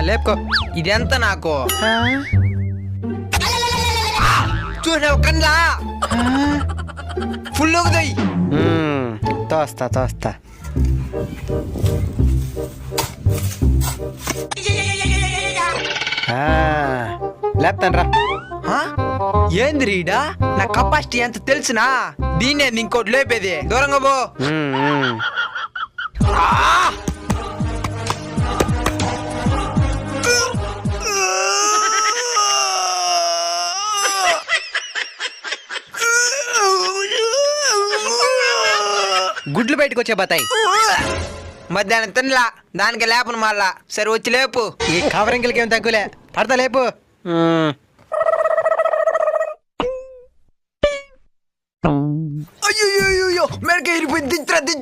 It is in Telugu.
లేపుకో. ఇదెంత నాకు ఆ, చూసావు కన్నా ఫుల్ దొయ్యి. తోస్తా లేపుతాను రా. ఏంది రీడా నా కెపాసిటీ ఎంత తెలుసునా? దీన్నే ఇంకోటి లేపేది. దూరంగా పో. గుడ్లు బయటకు వచ్చే బతాయి. మధ్యాహ్నం తినలా, దానికి లేపను మళ్ళా. సరే వచ్చి లేపు. ఈ కవరింకలకి ఏం తక్కువలే, పడతా లేపు. అయ్యో మెడక ఇరిపోయింది. దించరా